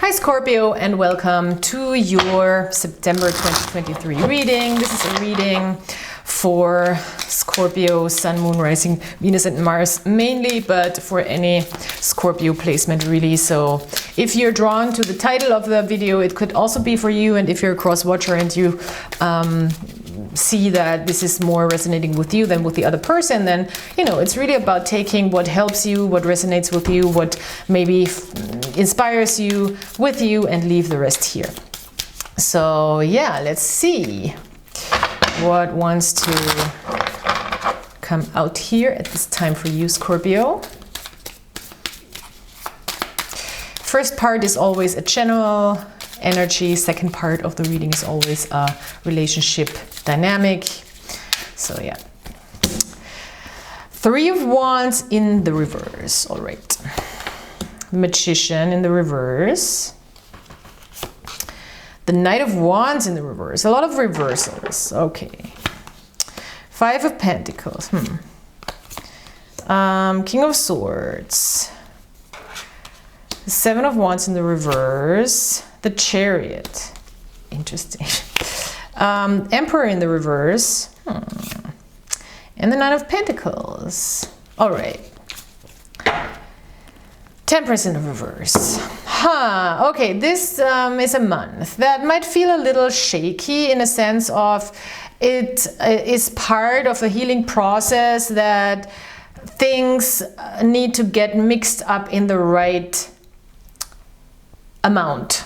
Hi Scorpio, and welcome to your September 2023 reading. This is a reading for Scorpio, Sun, Moon, Rising, Venus and Mars mainly, but for any Scorpio placement really. So if you're drawn to the title of the video, it could also be for you. And if you're a cross watcher and you see that this is more resonating with you than with the other person, then you know it's really about taking what helps you, what resonates with you, what maybe inspires you with you, and leave the rest here. So yeah, let's see what wants to come out here at this time for you, Scorpio. First part is always a general energy. Second part of the reading is always a relationship dynamic. So yeah. Three of Wands in the reverse. All right. Magician in the reverse. The Knight of Wands in the reverse. A lot of reversals. Okay. Five of Pentacles. King of Swords. The Seven of Wands in the reverse. The Chariot. Interesting. Emperor in the reverse. And the Nine of Pentacles. All right. Temperance in the reverse. Okay, this is a month that might feel a little shaky in a sense of it is part of a healing process that things need to get mixed up in the right amount.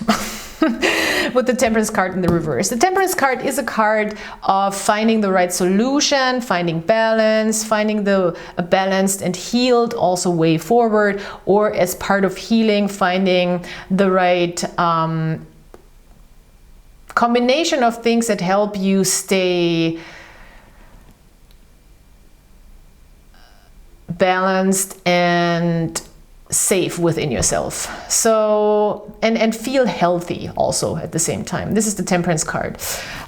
With the Temperance card in the reverse. The Temperance card is a card of finding the right solution, finding balance, finding a balanced and healed also way forward, or as part of healing, finding the right combination of things that help you stay balanced and safe within yourself. So and feel healthy also at the same time. This is the Temperance card.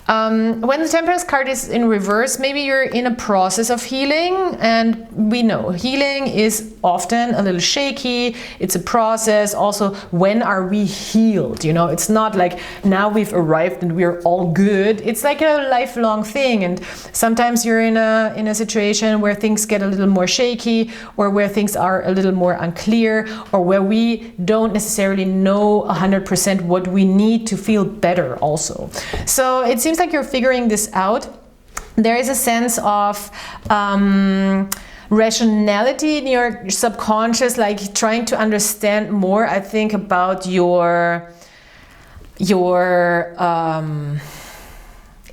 When the Temperance card is in reverse, maybe you're in a process of healing, and we know healing is often a little shaky. It's a process. Also, when are we healed? You know, it's not like now we've arrived and we're all good. It's like a lifelong thing, and sometimes you're in a situation where things get a little more shaky, or where things are a little more unclear, or where we don't necessarily know 100% what we need to feel better also. So it seems like you're figuring this out. There is a sense of rationality in your subconscious, like trying to understand more, I think, about your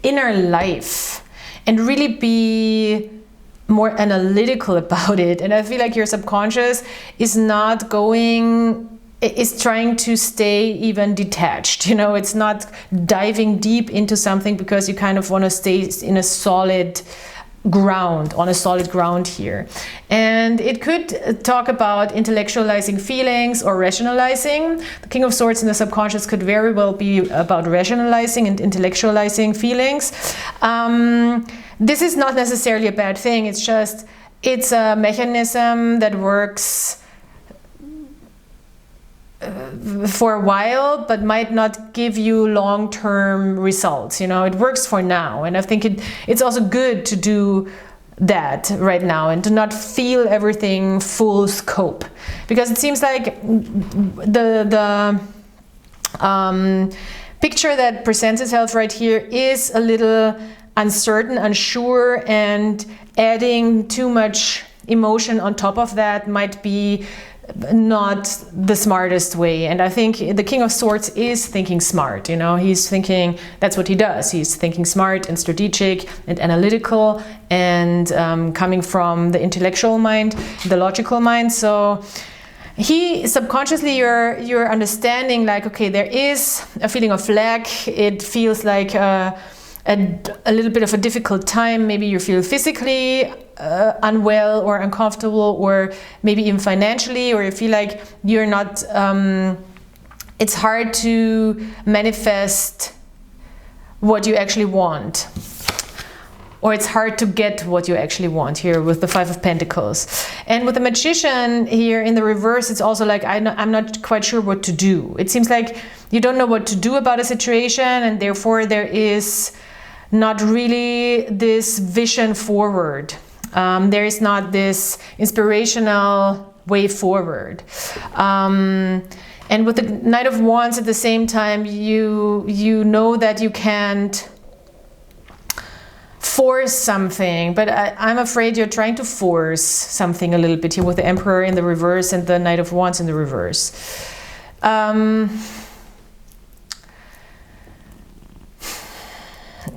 inner life and really be more analytical about it. And I feel like your subconscious is trying to stay even detached. You know, it's not diving deep into something because you kind of want to stay in a solid ground, on a solid ground here. And it could talk about intellectualizing feelings or rationalizing. The King of Swords in the subconscious could very well be about rationalizing and intellectualizing feelings. This is not necessarily a bad thing. It's just, it's a mechanism that works for a while, but might not give you long-term results. You know, it works for now, and I think it's also good to do that right now and to not feel everything full scope, because it seems like the picture that presents itself right here is a little uncertain, unsure, and adding too much emotion on top of that might be not the smartest way. And I think the King of Swords is thinking smart. You know, he's thinking, that's what he does. He's thinking smart and strategic and analytical, and coming from the intellectual mind, the logical mind. So he subconsciously, you're understanding, like, okay, there is a feeling of lack. It feels like a little bit of a difficult time. Maybe you feel physically unwell or uncomfortable, or maybe even financially, or you feel like you're not, it's hard to manifest what you actually want. or it's hard to get what you actually want here with the Five of Pentacles. And with the Magician here in the reverse, it's also like I'm not quite sure what to do. It seems like you don't know what to do about a situation, and therefore there is not really this vision forward. There is not this inspirational way forward. And with the Knight of Wands at the same time, you know that you can't force something, but I'm afraid you're trying to force something a little bit here with the Emperor in the reverse and the Knight of Wands in the reverse.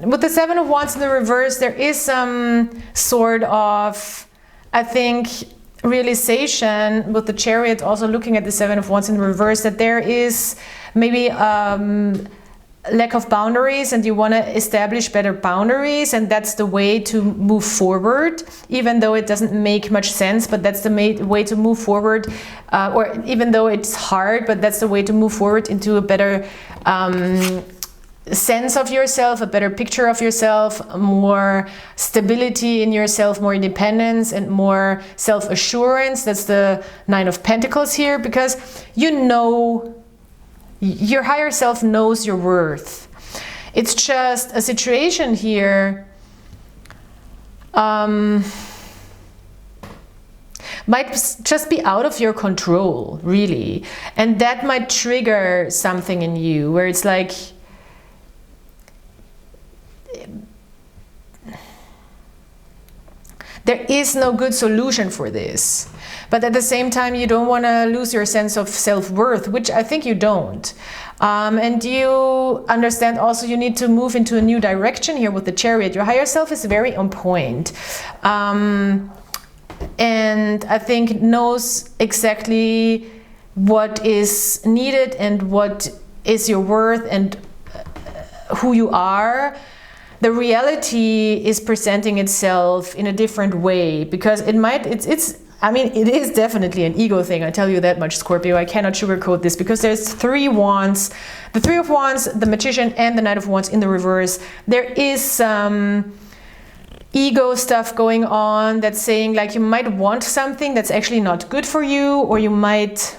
With the Seven of Wands in the reverse, there is some sort of, I think, realization with the Chariot, also looking at the Seven of Wands in the reverse, that there is maybe lack of boundaries, and you want to establish better boundaries, and that's the way to move forward, even though it doesn't make much sense, but that's the way to move forward, or even though it's hard, but that's the way to move forward into a better sense of yourself, a better picture of yourself, more stability in yourself, more independence and more self-assurance. That's the Nine of Pentacles here, because you know, your higher self knows your worth. It's just a situation here might just be out of your control, really, and that might trigger something in you where it's like, there is no good solution for this, but at the same time you don't want to lose your sense of self-worth, which I think you don't. And you understand also you need to move into a new direction here with the Chariot. Your higher self is very on point, and I think knows exactly what is needed and what is your worth and who you are. The reality is presenting itself in a different way, because it might, I mean, it is definitely an ego thing, I tell you that much, Scorpio. I cannot sugarcoat this, because there's three wands, the Three of Wands, the Magician, and the Knight of Wands in the reverse. There is some ego stuff going on that's saying, like, you might want something that's actually not good for you, or you might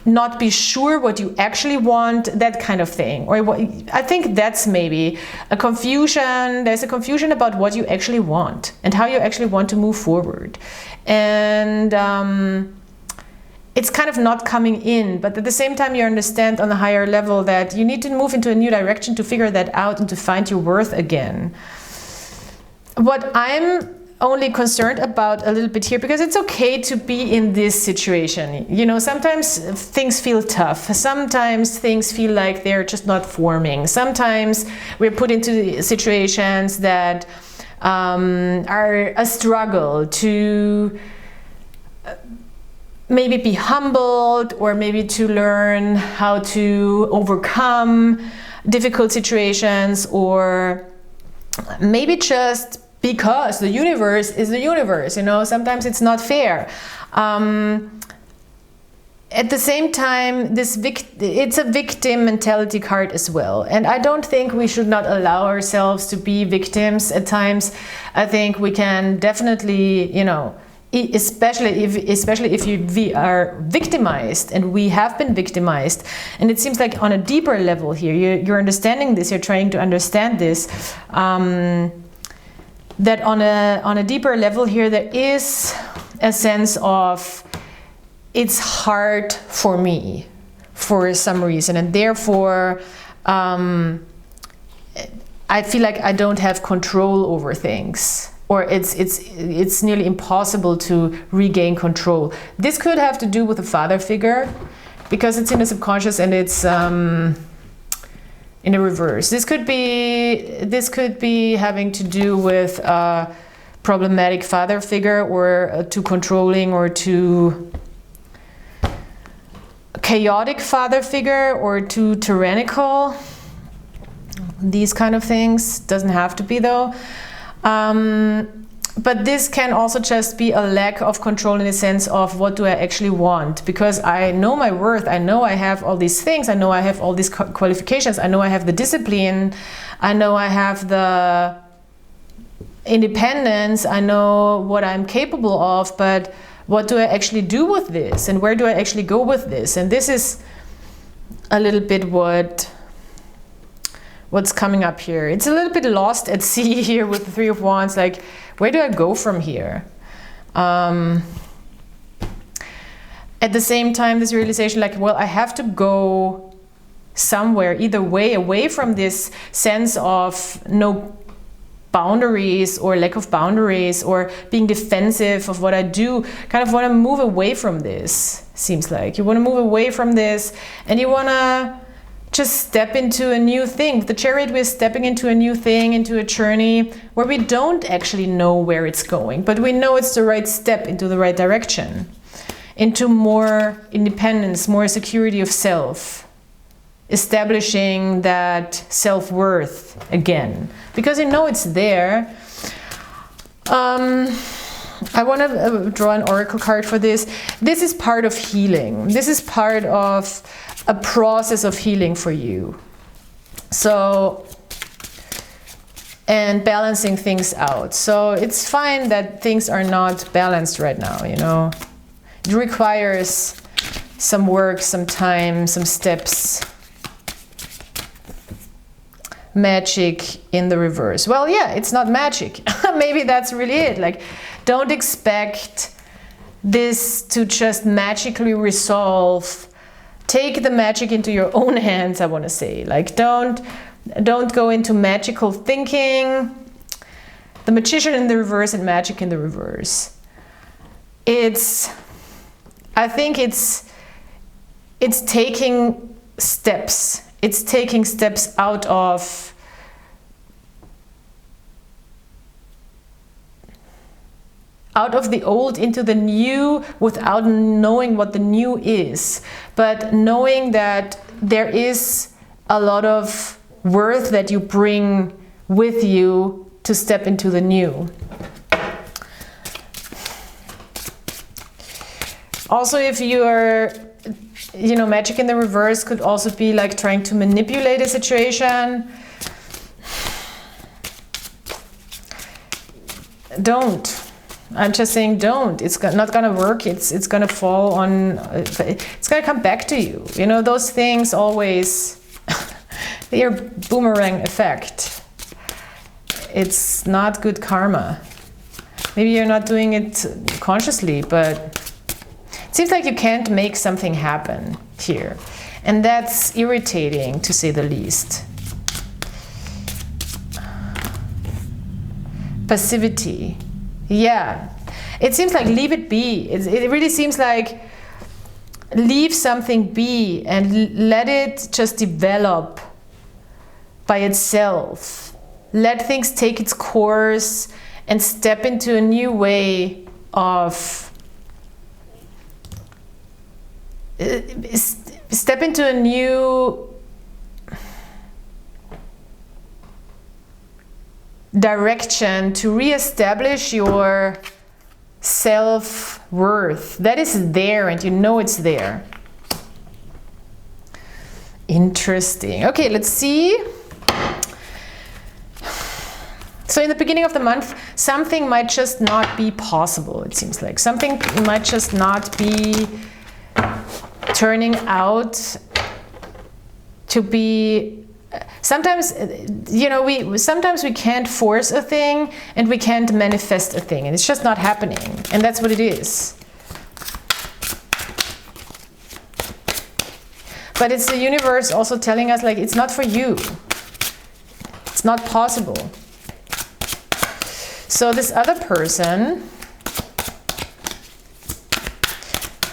not be sure what you actually want, that kind of thing. Or what, I think that's maybe a confusion. There's a confusion about what you actually want and how you actually want to move forward. And it's kind of not coming in, but at the same time you understand on a higher level that you need to move into a new direction to figure that out and to find your worth again. What I'm only concerned about a little bit here, because it's okay to be in this situation. You know, sometimes things feel tough. Sometimes things feel like they're just not forming. Sometimes we're put into situations that are a struggle to maybe be humbled, or maybe to learn how to overcome difficult situations, or maybe just because the universe is the universe, you know, sometimes it's not fair. At the same time, it's a victim mentality card as well. And I don't think we should not allow ourselves to be victims at times. I think we can definitely, you know, especially if we are victimized, and we have been victimized. And it seems like on a deeper level here, you're understanding this, you're trying to understand this, that on a deeper level here, there is a sense of, it's hard for me for some reason, and therefore I feel like I don't have control over things, or it's nearly impossible to regain control. This could have to do with a father figure, because it's in the subconscious and it's in the reverse. This could be having to do with a problematic father figure, or too controlling, or too chaotic father figure, or too tyrannical. These kind of things. Doesn't have to be though. but this can also just be a lack of control in the sense of what do I actually want, because I know my worth, I know I have all these things, I know I have all these qualifications, I know I have the discipline, I know I have the independence, I know what I'm capable of, but what do I actually do with this, and where do I actually go with this? And this is a little bit what's coming up here. It's a little bit lost at sea here with the Three of Wands, like, where do I go from here? At the same time, this realization, like, well, I have to go somewhere, either way, away from this sense of no boundaries or lack of boundaries or being defensive of what I do. Kind of want to move away from this, seems like. You want to move away from this, and you want to just step into a new thing. The Chariot, we're stepping into a new thing, into a journey where we don't actually know where it's going, but we know it's the right step into the right direction, into more independence, more security of self, establishing that self-worth again, because you know it's there. I want to draw an oracle card for this. This is part of healing. This is part of a process of healing for you. So, and balancing things out. So it's fine that things are not balanced right now, you know. It requires some work, some time, some steps. Magic in the reverse. Well, yeah, it's not magic. Maybe that's really it. Like, don't expect this to just magically resolve. Take the magic into your own hands, I want to say. Like, don't go into magical thinking. The Magician in the reverse and magic in the reverse. I think it's taking steps. It's taking steps out of the old into the new without knowing what the new is, but knowing that there is a lot of worth that you bring with you to step into the new. Also, if you're, you know, magic in the reverse could also be like trying to manipulate a situation. Don't. I'm just saying don't. It's not gonna work. It's gonna fall on, it's gonna come back to you. You know, those things always, they are boomerang effect. It's not good karma. Maybe you're not doing it consciously, but it seems like you can't make something happen here. And that's irritating, to say the least. Passivity. Yeah, it seems like leave it be. It really seems like leave something be and let it just develop by itself. Let things take its course and step into a new way of step into a new direction to reestablish your self-worth. That is there, and you know it's there. Interesting. Okay, let's see. So in the beginning of the month, something might just not be possible, it seems like. Something might just not be turning out to be. Sometimes, you know, sometimes we can't force a thing and we can't manifest a thing, and it's just not happening, and that's what it is. But it's the universe also telling us, like, it's not for you. It's not possible. So this other person,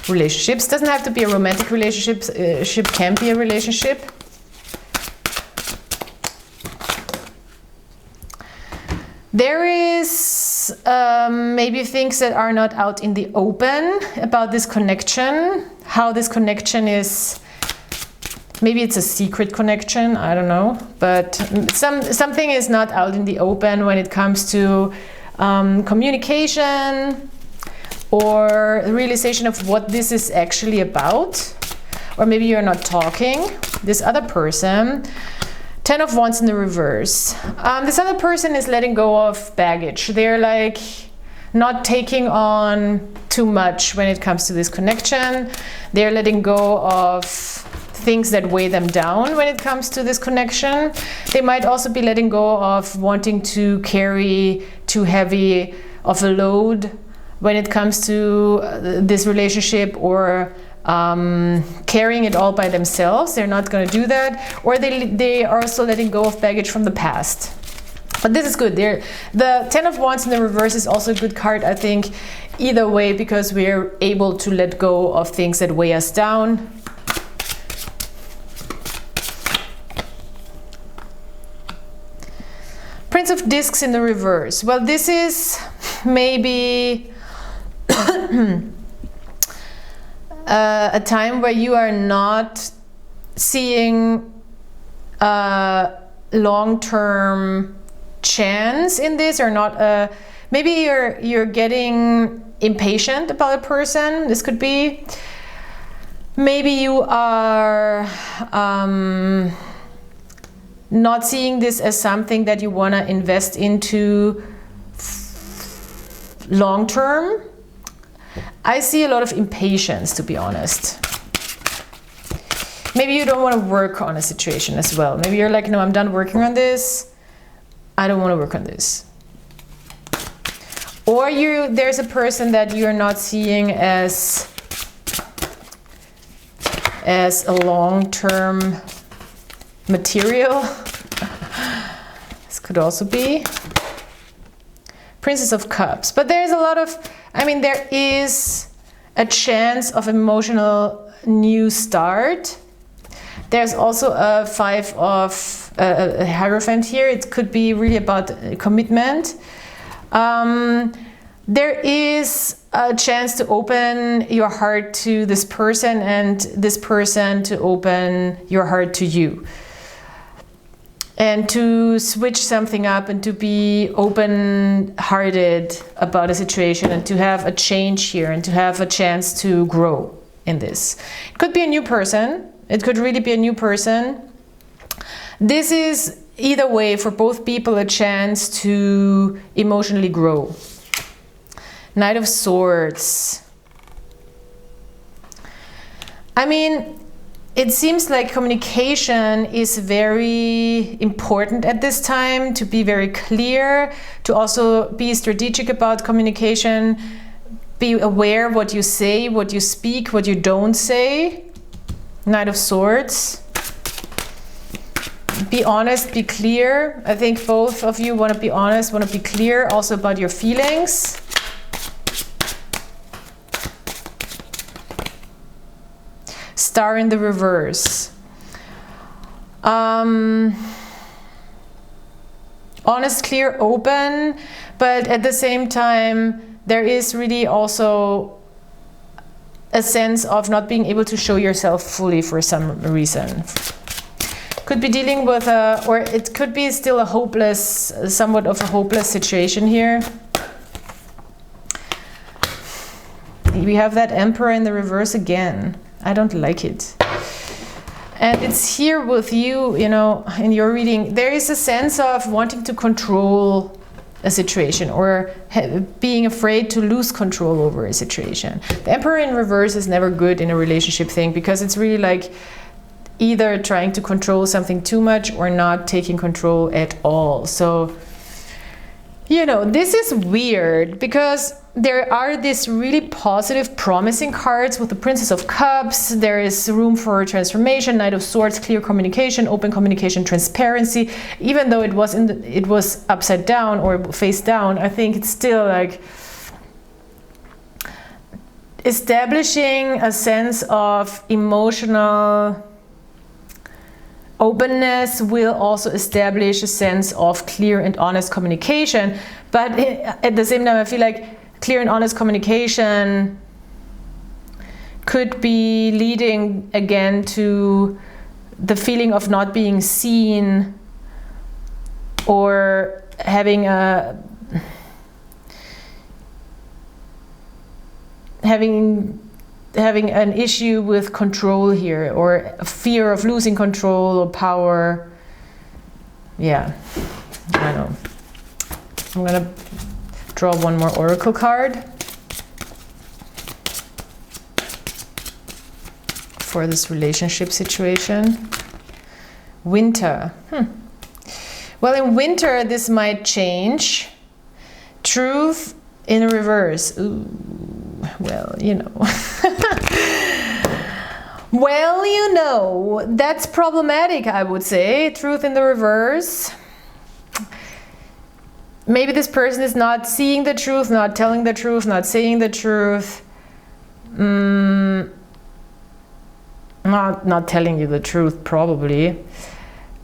relationships, doesn't have to be a romantic relationship, can be a relationship. There is maybe things that are not out in the open about this connection, how this connection is. Maybe it's a secret connection, I don't know, but something is not out in the open when it comes to communication, or realization of what this is actually about. Or maybe you're not talking. This other person, 10 of Wands in the reverse. This other person is letting go of baggage. They're like not taking on too much when it comes to this connection. They're letting go of things that weigh them down when it comes to this connection. They might also be letting go of wanting to carry too heavy of a load when it comes to this relationship, or carrying it all by themselves. They're not going to do that. Or they are also letting go of baggage from the past. But this is good. The 10 of Wands in the reverse is also a good card, I think, either way, because we're able to let go of things that weigh us down. Prince of Discs in the reverse. Well, this is maybe a time where you are not seeing a long-term chance in this, or not maybe you're getting impatient about a person. This could be, maybe you are not seeing this as something that you want to invest into long term. I see a lot of impatience, to be honest. Maybe you don't want to work on a situation as well. Maybe you're like, no, I'm done working on this. I don't want to work on this. Or there's a person that you're not seeing as a long-term material. This could also be Princess of Cups. But there's a lot of, I mean, there is a chance of emotional new start. There's also a 5 of a Hierophant here. It could be really about commitment. There is a chance to open your heart to this person, and this person to open your heart to you. And to switch something up, and to be open-hearted about a situation, and to have a change here, and to have a chance to grow in this. It could be a new person. It could really be a new person. This is either way for both people a chance to emotionally grow. Knight of Swords. I mean, it seems like communication is very important at this time, to be very clear, to also be strategic about communication, be aware what you say, what you speak, what you don't say. Knight of Swords. Be honest, be clear. I think both of you want to be honest, want to be clear also about your feelings. Star in the reverse. Honest, clear, open, but at the same time there is really also a sense of not being able to show yourself fully for some reason. Could be dealing with or it could be still a hopeless, somewhat of a hopeless situation here. We have that Emperor in the reverse again. I don't like it. And it's here with you, you know, in your reading. There is a sense of wanting to control a situation, or being afraid to lose control over a situation. The Emperor in reverse is never good in a relationship thing, because it's really like either trying to control something too much or not taking control at all. So, you know, this is weird, because there are these really positive, promising cards with the Princess of Cups. There is room for transformation. Knight of Swords, clear communication, open communication, transparency. Even though it was upside down or face down, I think it's still like establishing a sense of emotional openness will also establish a sense of clear and honest communication. But at the same time, I feel like clear and honest communication could be leading again to the feeling of not being seen, or having a having an issue with control here, or a fear of losing control or power. Yeah, I know. I'm gonna draw one more oracle card for this relationship situation. Winter. Well, in winter, this might change. Truth in reverse. Ooh, well, you know. Well, you know, that's problematic, I would say. Truth in the reverse. Maybe this person is not seeing the truth, not telling the truth, not saying the truth. Not telling you the truth, probably.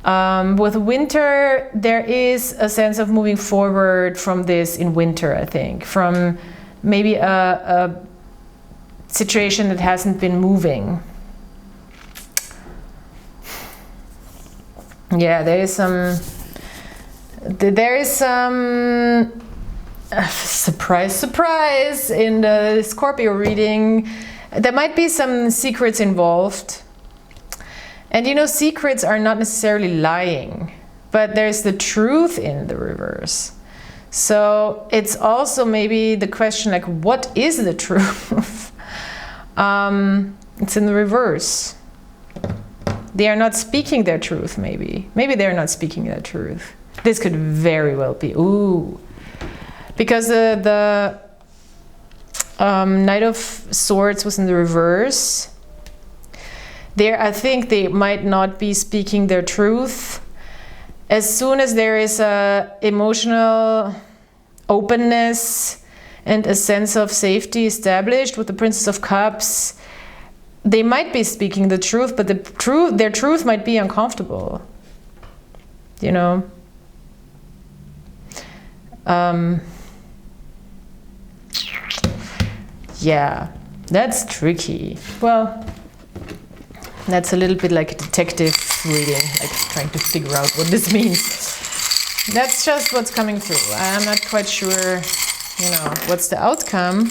With winter, there is a sense of moving forward from this in winter, I think. From maybe a situation that hasn't been moving. Yeah, there is some surprise in the Scorpio reading. There might be some secrets involved. And you know, secrets are not necessarily lying, but there's the truth in the reverse. So it's also maybe the question, like, what is the truth? It's in the reverse. They are not speaking their truth, maybe. Maybe they're not speaking their truth. This could very well be. Ooh. Because the Knight of Swords was in the reverse. There, I think they might not be speaking their truth. As soon as there is a emotional openness and a sense of safety established with the Princess of Cups, they might be speaking the truth, but their truth might be uncomfortable. You know? Yeah, that's tricky. Well, that's a little bit like a detective reading, like trying to figure out what this means. That's just what's coming through. I'm not quite sure, you know, what's the outcome.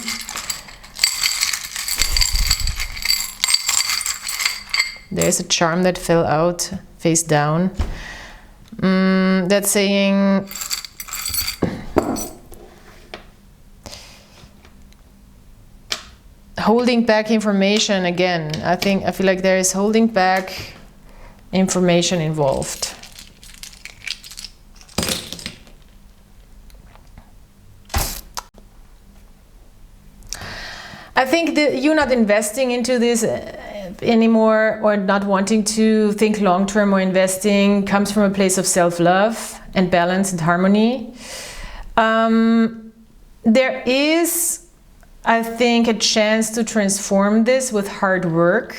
There's a charm that fell out face down. That's saying holding back information again. I feel like there is holding back information involved. I think that you not investing into this anymore, or not wanting to think long-term or investing, comes from a place of self-love and balance and harmony. There is, I think, a chance to transform this with hard work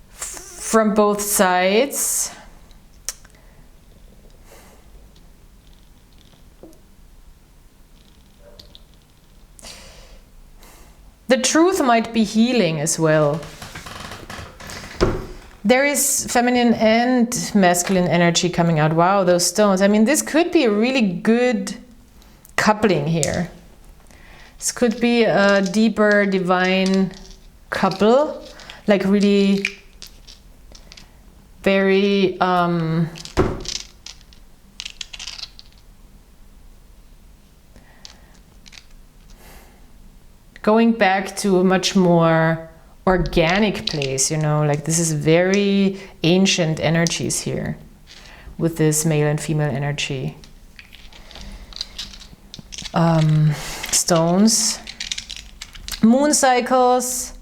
from both sides. The truth might be healing as well. There is feminine and masculine energy coming out. Wow, those stones. I mean, this could be a really good coupling here. This could be a deeper divine couple, like really very going back to a much more organic place, you know, like this is very ancient energies here with this male and female energy. Stones. Moon cycles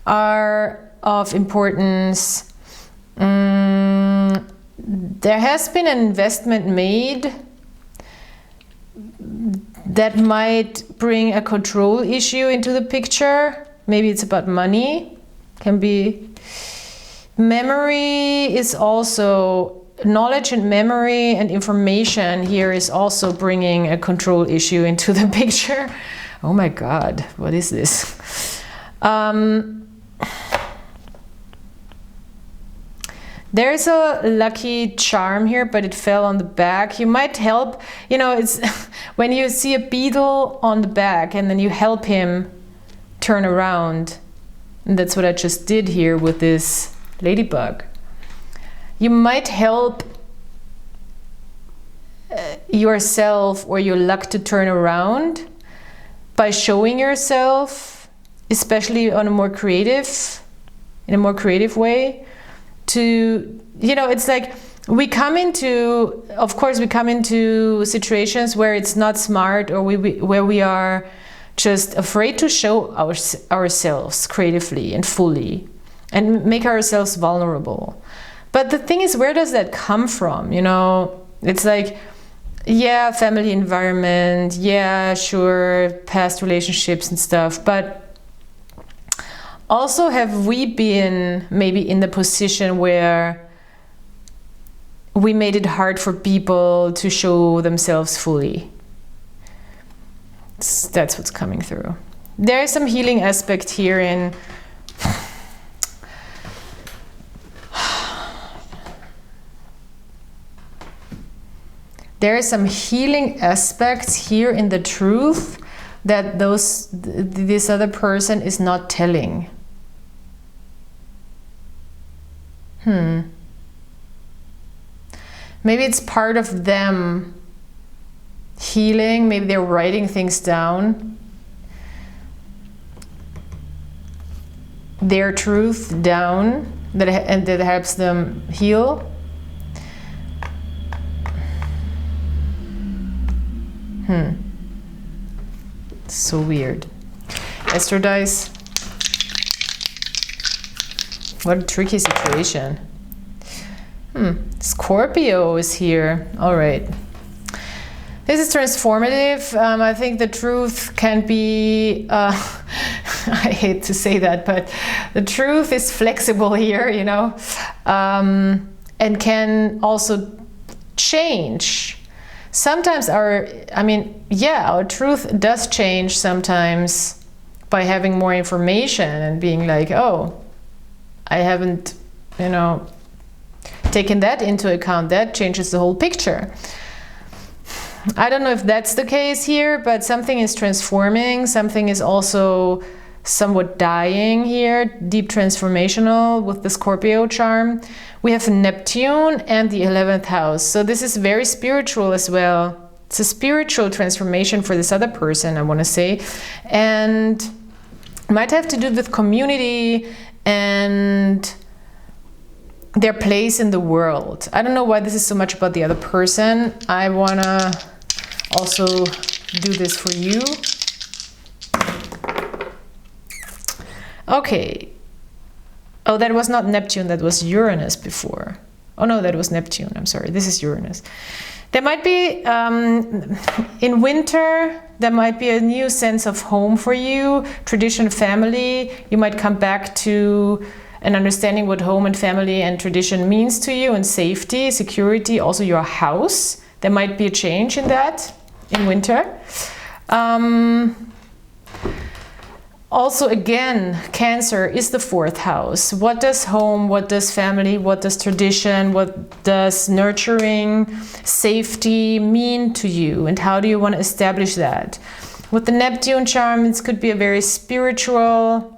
are of importance. There has been an investment made that might bring a control issue into the picture. Maybe it's about money. Can be. Memory is also, knowledge and memory and information here is also bringing a control issue into the picture. Oh my God, what is this? There's a lucky charm here, but it fell on the back. You might help, you know, it's when you see a beetle on the back and then you help him turn around, and that's what I just did here with this ladybug. You might help yourself or your luck to turn around by showing yourself, especially on a more creative, in a more creative way. To, you know, it's like we come into, of course, we come into situations where it's not smart, or where we are just afraid to show ourselves creatively and fully and make ourselves vulnerable. But the thing is, where does that come from? You know, it's like, yeah, family environment, yeah, sure, past relationships and stuff, but also have we been maybe in the position where we made it hard for people to show themselves fully? That's what's coming through. There is some healing aspect here in there is some healing aspects here in the truth that this other person is not telling. Maybe it's part of them healing. Maybe they're writing things down, their truth down, and that helps them heal. So weird. Esther dice. What a tricky situation. Scorpio is here. All right. This is transformative. I think the truth can be, I hate to say that, but the truth is flexible here, you know, and can also change. Sometimes our truth does change sometimes by having more information and being like, oh, I haven't, you know, taken that into account. That changes the whole picture. I don't know if that's the case here, but something is transforming. Something is also somewhat dying here, deep transformational with the Scorpio charm. We have Neptune and the 11th house. So this is very spiritual as well. It's a spiritual transformation for this other person, I want to say. And might have to do with community and their place in the world. I don't know why this is so much about the other person. I want to also do this for you. Okay. Oh, that was not Neptune, that was Uranus before. Oh no, that was Neptune, I'm sorry, this is Uranus. There might be, in winter, there might be a new sense of home for you, tradition, family. You might come back to an understanding what home and family and tradition means to you, and safety, security, also your house. There might be a change in that in winter. Also, again, Cancer is the 4th house. What does home, what does family, what does tradition, what does nurturing, safety mean to you? And how do you want to establish that? With the Neptune charm, it could be a very spiritual...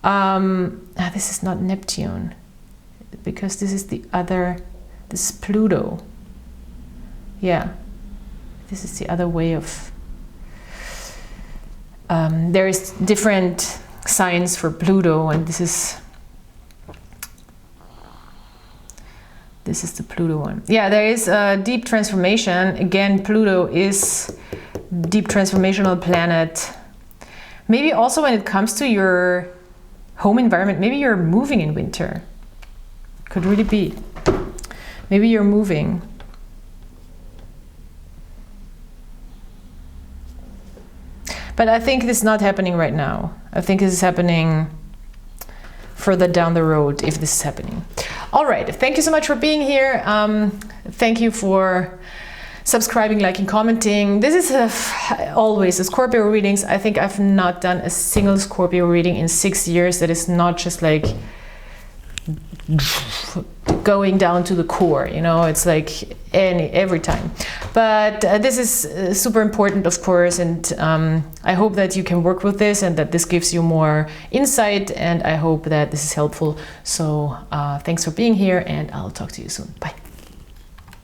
this is not Neptune, because this is the other... This is Pluto. Yeah, this is the other way of... there is different signs for Pluto, and this is the Pluto one. Yeah, there is a deep transformation. Again, Pluto is deep transformational planet. Maybe also when it comes to your home environment, maybe you're moving in winter. Could really be. Maybe you're moving. But I think this is not happening right now. I think this is happening further down the road, if this is happening. All right, thank you so much for being here. Thank you for subscribing, liking, commenting. This is always a Scorpio readings. I think I've not done a single Scorpio reading in 6 years that is not just like going down to the core, you know, it's like every time. But this is super important, of course, and I hope that you can work with this and that this gives you more insight, and I hope that this is helpful. So thanks for being here, and I'll talk to you soon. Bye.